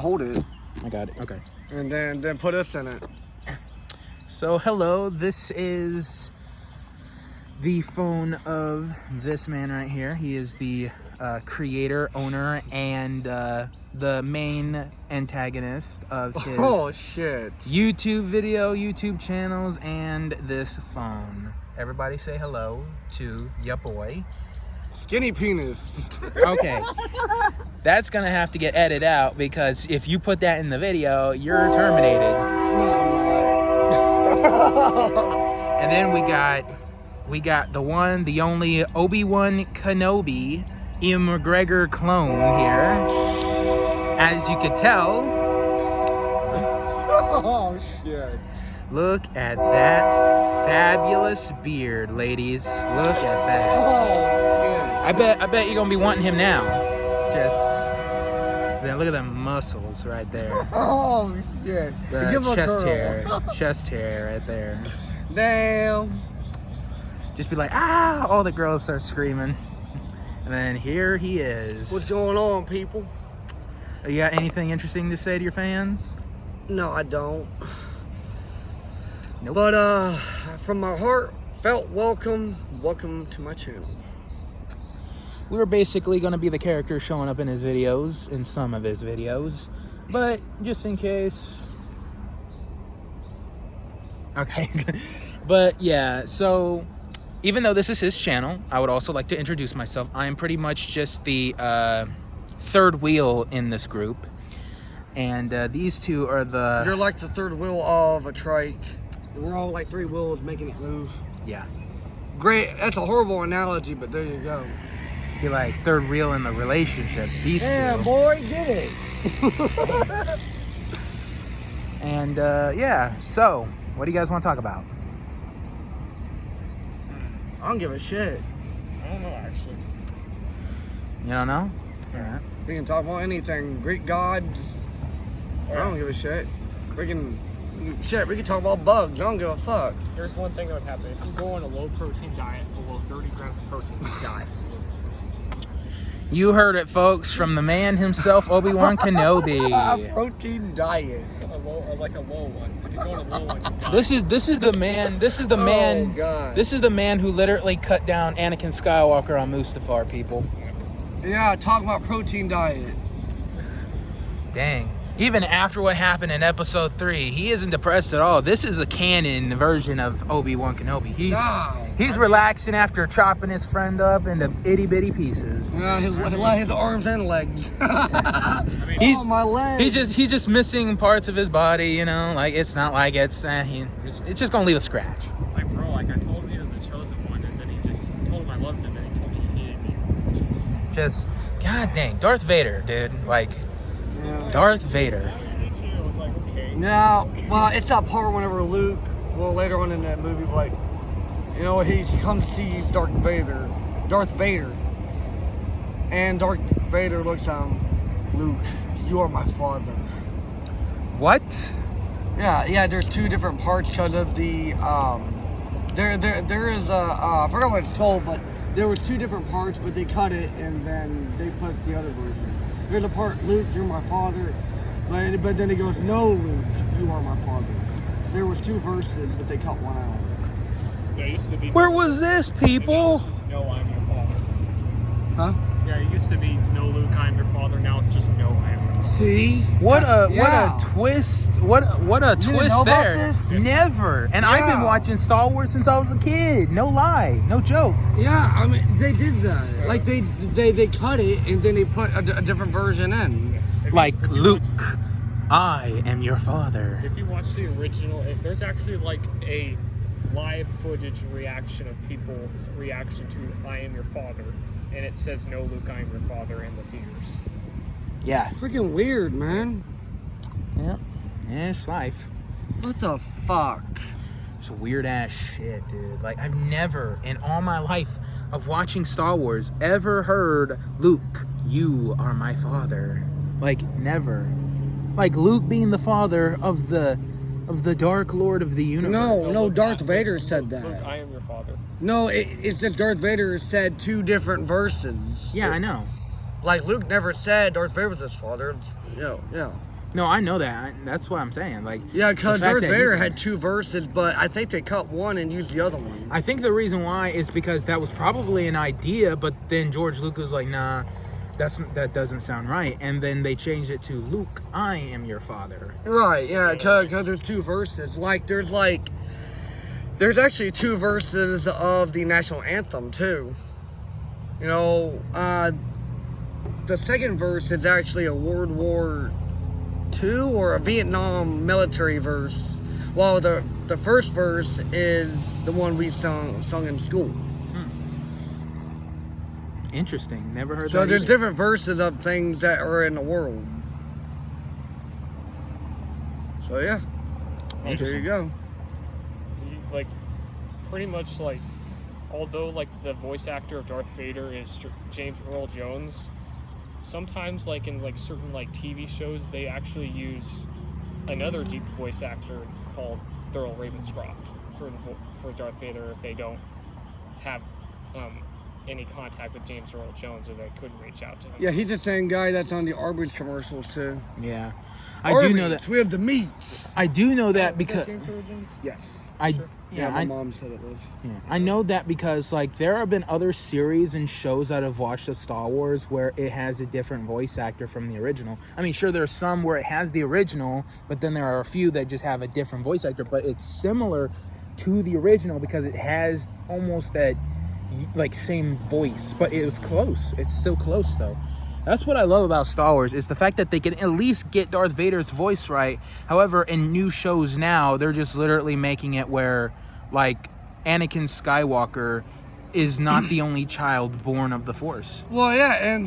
Hold it. I got it. Okay. And then put us in it. So hello, this is the phone of this man right here. He is the creator, owner, and the main antagonist of his YouTube channels and this phone. Everybody say hello to ya boy. Skinny penis. Okay. That's gonna have to get edited out because if you put that in the video, you're terminated. No, I'm not. And then we got the one, the only Obi-Wan Kenobi, Ian McGregor clone here. As you could tell. Oh shit. Look at that fabulous beard, ladies. Look at that. Oh shit. I bet you're gonna be wanting him now. Then look at them muscles right there. Oh shit. Give him a Chest hair right there. Damn. Just be like, ah! All the girls start screaming. And then here he is. What's going on, people? You got anything interesting to say to your fans? No, I don't. Nope. But from my heartfelt welcome to my channel. We were basically going to be the characters showing up in his videos, in some of his videos, but just in case. Okay. But yeah, so even though this is his channel, I would also like to introduce myself. I am pretty much just the third wheel in this group, and these two are the... You're like the third wheel of a trike. We're all like three wheels making it move. Yeah. Great. That's a horrible analogy, but there you go. You're like third wheel in the relationship. These two. Boy, get it. And yeah, so what do you guys want to talk about? I don't give a shit. I don't know, actually. You don't know? All right. We can talk about anything. Greek gods. I don't give a shit. We can talk about bugs. I don't give a fuck. Here's one thing that would happen. If you go on a low-protein diet, below 30 grams of protein, you die. You heard it, folks, from the man himself, Obi-Wan Kenobi. A protein diet. Like a low one. If you go on a low one, you die. This is the man. Oh, God. This is the man who literally cut down Anakin Skywalker on Mustafar, people. Yeah, talking about protein diet. Dang. Even after what happened in episode 3, he isn't depressed at all. This is a canon version of Obi-Wan Kenobi. He's relaxing after chopping his friend up into itty-bitty pieces. Yeah, his arms and legs. My legs. He's just missing parts of his body, you know? Like, it's not like it's just gonna leave a scratch. Like, bro, like I told him he was the chosen one, and then he just told him I loved him, and he told me he hated me. Just, god dang, Darth Vader, dude. Like, Yeah. Darth Vader. Me too. I was like, okay. No, well, it's that part whenever Luke, later on in that movie, like, you know, he comes sees Darth Vader, and Darth Vader looks at him, Luke, you are my father. What? Yeah, there's two different parts because of the, there is a, I forgot what it's called, but there was two different parts, but they cut it, and then they put the other version. There's a part, Luke, you're my father, but then he goes, no, Luke, you are my father. There was two verses, but they cut one out. Yeah, it used to be. Where was this, people? It's just no, I'm your father. Huh? Yeah, it used to be no, Luke, I'm your father. Now it's just no, I am your father. See? What a twist! What a You didn't twist know about there! this? Never. And I've been Yeah. watching Star Wars since I was a kid. No lie, no joke. Yeah, I mean, they did that. Like, they cut it, and then they put a different version in. Like If you Luke, watch- I am your father. If you watch the original, there's actually like a live footage reaction of people's reaction to I am your father, and it says no, Luke, I am your father in the theaters. Yeah. Freaking weird, man. Yeah. It's life. What the fuck? It's weird ass shit, dude. Like, I've never in all my life of watching Star Wars ever heard Luke, you are my father. Like, never. Like Luke being the father of the Dark Lord of the universe. No, Darth Vader said Luke, that. I am your father. No, it's just Darth Vader said two different verses. Yeah, I know. Like, Luke never said Darth Vader was his father. Yeah. No, I know that. That's what I'm saying. Like, Yeah, because the fact Darth that Vader he's- had 2 verses, but I think they cut one and used the other one. I think the reason why is because that was probably an idea, but then George Lucas was like, nah, that doesn't sound right. And then they changed it to, Luke, I am your father. Right, yeah, because there's 2 verses. There's actually 2 verses of the national anthem, too. You know, the second verse is actually a World War II or a Vietnam military verse, while the first verse is the one we sung in school. Interesting. Never heard So that there's either. different verses of things that are in the world. So yeah, there Interesting. you go. Like, pretty much, like, although, like, the voice actor of Darth Vader is James Earl Jones, sometimes, like, in, like, certain, like, TV shows, they actually use another deep voice actor called Thurl Ravenscroft for Darth Vader if they don't have any contact with James Earl Jones, or they couldn't reach out to him. Yeah, he's the same guy that's on the Arby's commercials too. Yeah. I do know that. We have the meats. I do know that Is because James Earl Jones? Yes. I My mom said it was. Yeah, I know that because, like, there have been other series and shows that I've watched of Star Wars where it has a different voice actor from the original. I mean, sure, there's some where it has the original, but then there are a few that just have a different voice actor, but it's similar to the original because it has almost that, like, same voice, but it was close. It's still close, though. That's what I love about Star Wars, is the fact that they can at least get Darth Vader's voice right. However, in new shows now, they're just literally making it where, like, Anakin Skywalker is not the only child born of the Force. Well, yeah, and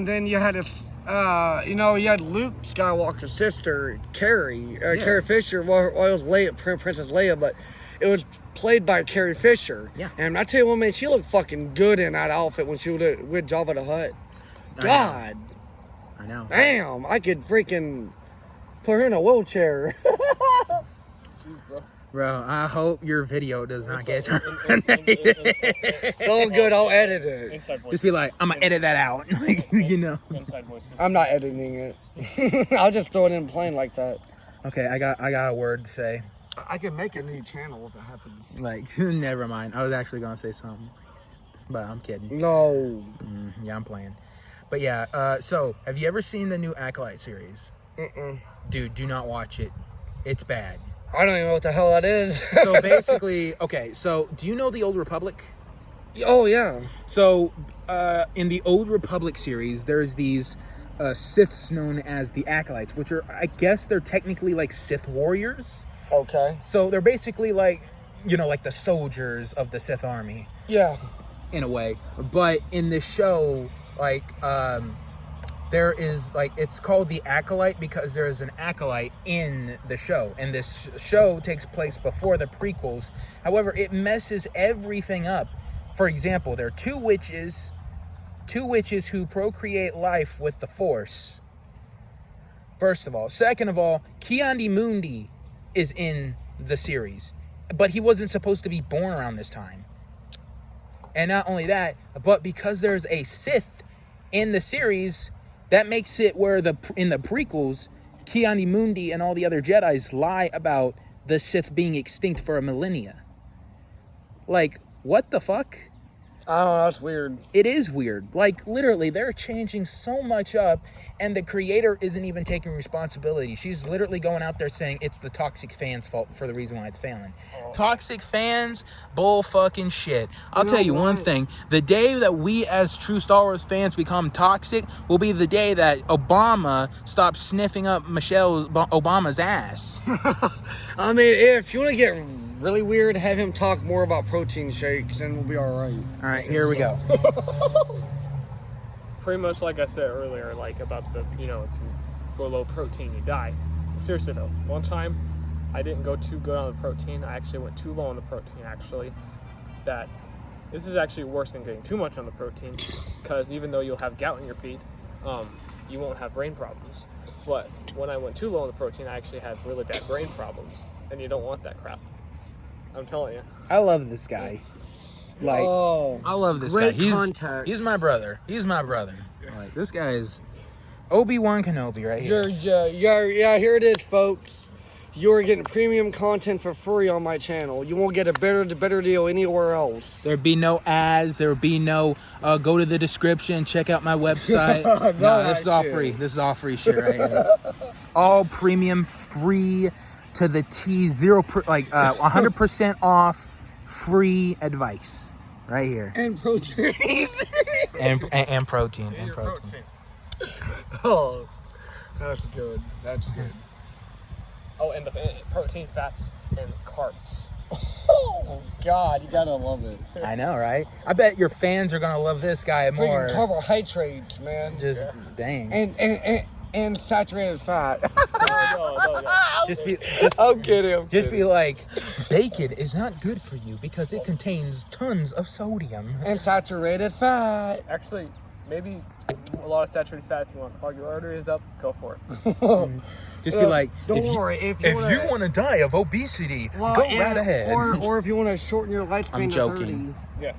then you had you had Luke Skywalker's sister, Carrie Fisher. Well, it was Princess Leia, but it was played by Carrie Fisher. Yeah. And I tell you what, man, she looked fucking good in that outfit when she was with Jabba the Hutt. God, I know. damn, I could freaking put her in a wheelchair. Bro, I hope your video does not get turned. It's all good, I'll edit it. Inside voices. Just be like, I'm gonna edit that out. Like, you know. Inside voices. I'm not editing it. I'll just throw it in plain like that. Okay, I got a word to say. I can make a new channel if it happens. Like, never mind. I was actually gonna say something, but I'm kidding. No. Yeah, I'm playing. But yeah, so have you ever seen the new Acolyte series? Dude, do not watch it. It's bad. I don't even know what the hell that is. So basically, okay, so do you know the Old Republic? Oh, yeah. So in the Old Republic series, there's these Siths known as the Acolytes, which are, I guess they're technically like Sith warriors. Okay. So they're basically like, you know, like the soldiers of the Sith army. Yeah. In a way. But in this show, like, there is, like, it's called the Acolyte because there is an Acolyte in the show. And this show takes place before the prequels. However, it messes everything up. For example, there are two witches who procreate life with the Force. First of all. Second of all, Ki-Adi-Mundi is in the series. But he wasn't supposed to be born around this time. And not only that, but because there's a Sith in the series, that makes it where in the prequels, Ki-Adi-Mundi and all the other Jedis lie about the Sith being extinct for a millennia. Like, what the fuck? Oh, that's weird. It is weird. Like, literally, they're changing so much up, and the creator isn't even taking responsibility. She's literally going out there saying it's the toxic fans' fault for the reason why it's failing. Toxic fans, bull fucking shit. I'll tell you one thing. The day that we as true Star Wars fans become toxic will be the day that Obama stops sniffing up Michelle Obama's ass. I mean, if you want to get really weird, have him talk more about protein shakes and we'll be all right. All right, here we go. Pretty much like I said earlier, like about the, if you go low protein, you die. Seriously though, one time I didn't go too good on the protein. I actually went too low on the protein, actually. This is actually worse than getting too much on the protein, because even though you'll have gout in your feet, you won't have brain problems. But when I went too low on the protein, I actually had really bad brain problems, and you don't want that crap. I'm telling you. I love this guy. Like, I love this guy. great contact. He's my brother. He's my brother. Like, this guy is Obi-Wan Kenobi right here. Yeah, here it is, folks. You're getting premium content for free on my channel. You won't get a better deal anywhere else. There'd be no ads. There would be no go to the description, check out my website. No, this is all free. This is all free shit right here. All premium, free to the T, 100% off, free advice right here. And protein. and protein. And your protein. Oh, that's good. That's good. Oh, and the protein, fats, and carbs. Oh God, you gotta love it. I know, right? I bet your fans are gonna love this guy more. Freaking carbohydrates, man. Just dang. And saturated fat. No. I'm kidding. Just be like, bacon is not good for you because it contains tons of sodium. And saturated fat. Actually, maybe a lot of saturated fat. If you want to clog your arteries up, go for it. Just be like, don't worry. If you want to die of obesity, go right ahead. Or if you want to shorten your lifespan I'm to joking. 30. Yeah.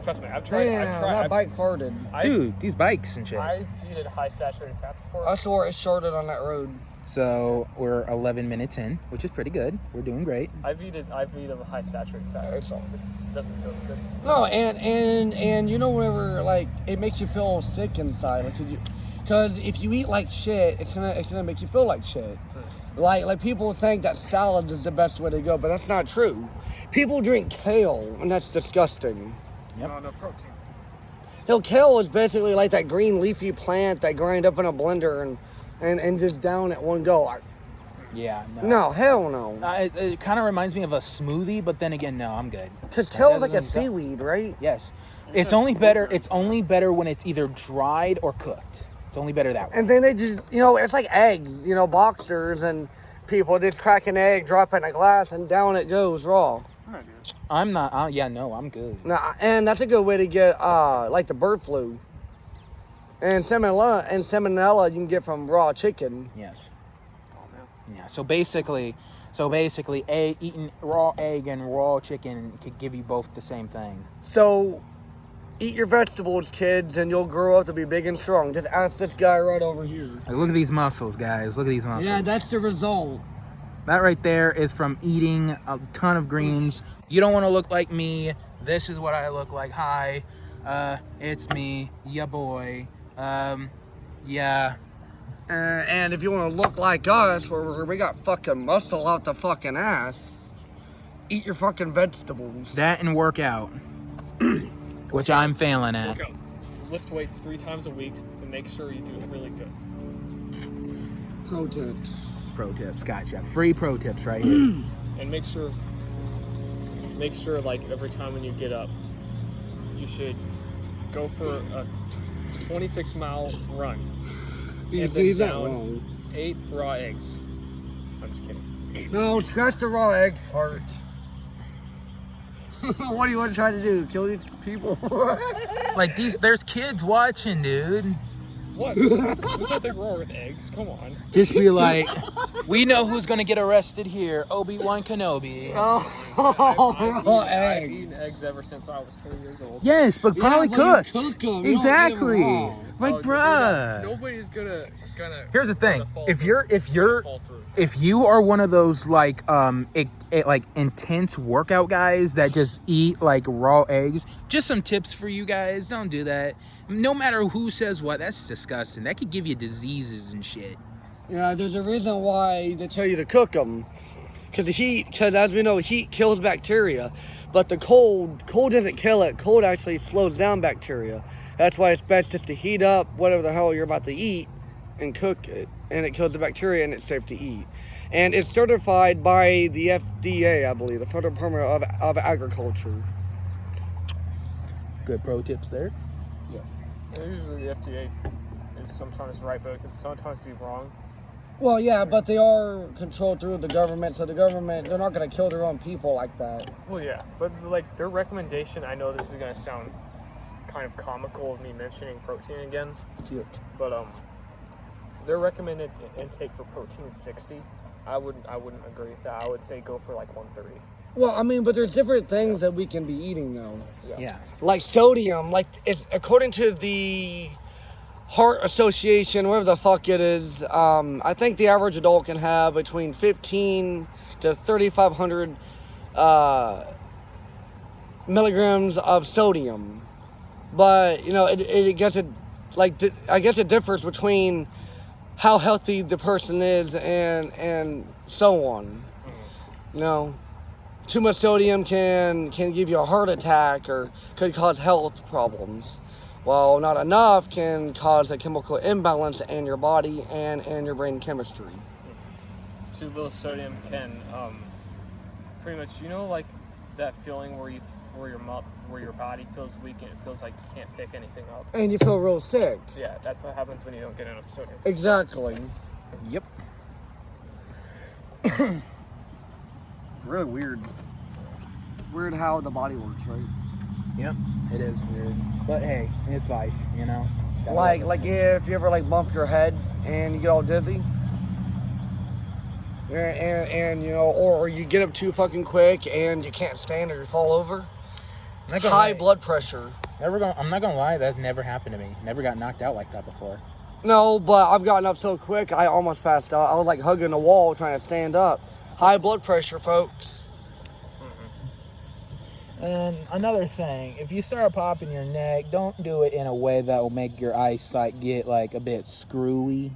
Trust me, I've tried. Damn, that bike farted. Dude, these bikes and shit. I've eaten high saturated fats before. I swore it shorted on that road. So we're 11 minutes in, which is pretty good. We're doing great. I've eaten a high saturated fat. It doesn't feel good. No, and you know whenever like it makes you feel sick inside, like because if you eat like shit, it's gonna make you feel like shit. Like people think that salad is the best way to go, but that's not true. People drink kale, and that's disgusting. Yep. Not enough protein. Kale is basically like that green leafy plant that grind up in a blender and just down at one go. Yeah. No, hell no. It kind of reminds me of a smoothie, but then again, no, I'm good. Because kale is like a seaweed, right? Yes. It's only better when it's either dried or cooked. It's only better that way. And then they just, it's like eggs, boxers and people just crack an egg, drop it in a glass, and down it goes raw. I'm not, I'm good. Nah, and that's a good way to get, like the bird flu. And salmonella you can get from raw chicken. Yes. Yeah, so basically, eating raw egg and raw chicken could give you both the same thing. So, eat your vegetables, kids, and you'll grow up to be big and strong. Just ask this guy right over here. Like, look at these muscles, guys. Look at these muscles. Yeah, that's the result. That right there is from eating a ton of greens. You don't want to look like me. This is what I look like. Hi, it's me, ya boy. Yeah. And if you want to look like us, where we got fucking muscle out the fucking ass, eat your fucking vegetables. That and work out, which I'm failing at. Work out. Lift weights 3 times a week and make sure you do it really good. Pro tips. Pro tips, gotcha. Free pro tips right here. And make sure like every time when you get up, you should go for a 26-mile run. You and see then that down wrong. 8 raw eggs. I'm just kidding. No, scratch the raw egg part. What do you want to try to do? Kill these people? Like there's kids watching, dude. What? There's nothing wrong with eggs. Come on. Just be like, we know who's gonna get arrested here. Obi-Wan Kenobi. I've eaten eggs ever since I was 3 years old. Yes, but probably but you cooked. cook 'em. Exactly. You don't eat 'em raw. Like, bruh. Nobody's gonna. Here's the thing. fall If through. if you are one of those like like intense workout guys that just eat like raw eggs, just some tips for you guys. Don't do that. No matter who says what, that's disgusting. That could give you diseases and shit. Yeah, there's a reason why they tell you to cook them. Because as we know, heat kills bacteria. But the cold doesn't kill it. Cold actually slows down bacteria. That's why it's best just to heat up whatever the hell you're about to eat and cook it. And it kills the bacteria and it's safe to eat. And it's certified by the FDA, I believe, the Federal Department of Agriculture. Good pro tips there. Yeah, usually the FDA is sometimes right, but it can sometimes be wrong. Well, yeah, but they are controlled through the government, so the government, they're not going to kill their own people like that. Well, yeah, but like their recommendation, I know this is going to sound kind of comical of me mentioning protein again, but their recommended intake for protein is 60. I wouldn't agree with that. I would say go for like 130. Well, I mean, but there's different things that we can be eating, though. Yeah. Like sodium, like it's according to the Heart Association, whatever the fuck it is. I think the average adult can have between 15 to 3,500 milligrams of sodium. But you know, I guess it differs between how healthy the person is and so on. You know, too much sodium can give you a heart attack or could cause health problems. While not enough can cause a chemical imbalance in your body and in your brain chemistry. Too little sodium can pretty much, you know, like that feeling where your body feels weak and it feels like you can't pick anything up. And you feel real sick. Yeah, that's what happens when you don't get enough sodium. Exactly. Yep. Really weird. Weird how the body works, right? Yep. It is weird. But hey, it's life, you know? Like if you ever like bump your head and you get all dizzy. And you know, or you get up too fucking quick and you can't stand or you fall over. High blood pressure. I'm not gonna lie, that's never happened to me. Never got knocked out like that before. No, but I've gotten up so quick I almost passed out. I was like hugging the wall trying to stand up. High blood pressure, folks. And another thing, if you start popping your neck, don't do it in a way that will make your eyesight get like a bit screwy.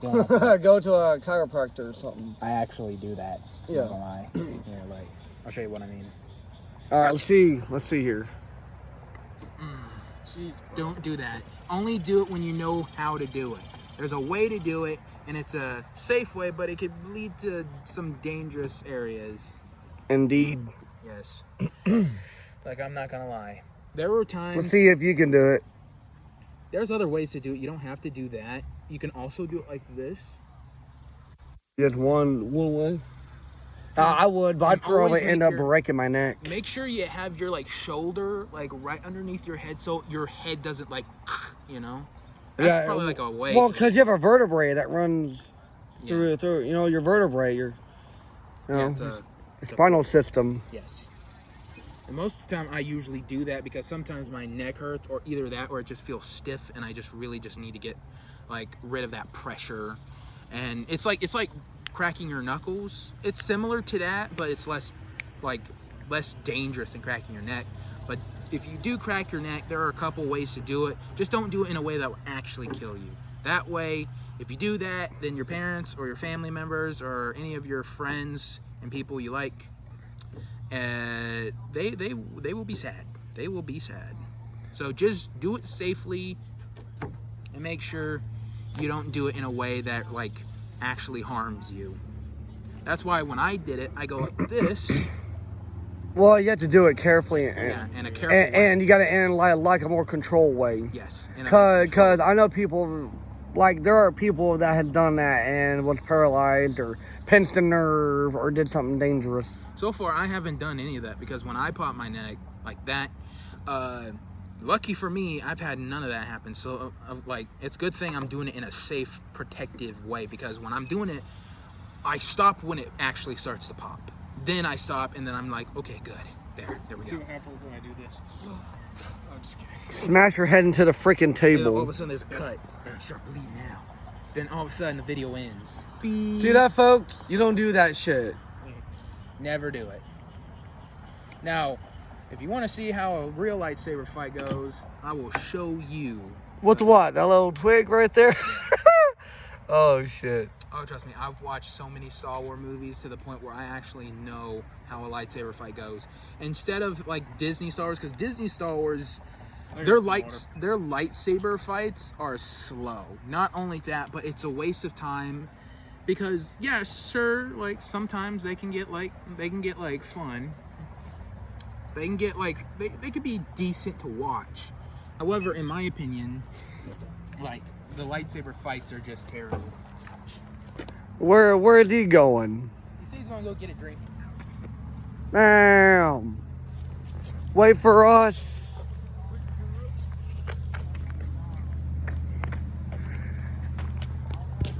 Go to a chiropractor or something. I actually do that. Yeah. I'm not gonna lie. Yeah, like, I'll show you what I mean. All right, let's see here. Jeez, Don't do that. Only do it when you know how to do it. There's a way to do it, and it's a safe way, but it could lead to some dangerous areas. Indeed. Yes. Like, I'm not gonna lie. There were times... Let's see if you can do it. There's other ways to do it. You don't have to do that. You can also do it like this. Just one way? I would, but I'd probably end up breaking my neck. Make sure you have your, like, shoulder, like, right underneath your head so your head doesn't, like, you know? That's probably, like, a way. Well, because you have a vertebrae that runs through, you know, your vertebrae, your spinal system. Yes. And most of the time, I usually do that because sometimes my neck hurts, or either that, or it just feels stiff, and I just really just need to get like rid of that pressure. And it's like cracking your knuckles. It's similar to that, but it's less dangerous than cracking your neck. But if you do crack your neck, there are a couple ways to do it. Just don't do it in a way that will actually kill you. That way, if you do that, then your parents or your family members or any of your friends and people you like, they will be sad. They will be sad. So just do it safely and make sure you don't do it in a way that like actually harms you. That's why when I did it, I go like this. Well, you have to do it carefully And a careful way. and you got to end like a more controlled way. Yes. Because I know people, like there are people that has done that and was paralyzed or pinched a nerve or did something dangerous. So far, I haven't done any of that because when I popped my neck like that, lucky for me, I've had none of that happen. So, like, it's a good thing I'm doing it in a safe, protective way because when I'm doing it, I stop when it actually starts to pop. Then I stop, and then I'm like, okay, good. There we go. See what happens when I do this. I'm just kidding. Smash your head into the freaking table. All of a sudden, there's a cut, and I start bleeding out. Then all of a sudden, the video ends. Beep. See that, folks? You don't do that shit. Never do it. Now, if you want to see how a real lightsaber fight goes, I will show you. With what? That little twig right there? Oh, shit. Oh, trust me, I've watched so many Star Wars movies to the point where I actually know how a lightsaber fight goes. Instead of like Disney Star Wars, because Disney Star Wars, their lightsaber fights are slow. Not only that, but it's a waste of time. Because yeah, sure, like sometimes they can get fun. They can get like they could be decent to watch. However, in my opinion, like the lightsaber fights are just terrible. Where is he going? He said he's gonna go get a drink. Damn. Wait for us.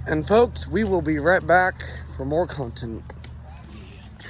And folks, we will be right back for more content.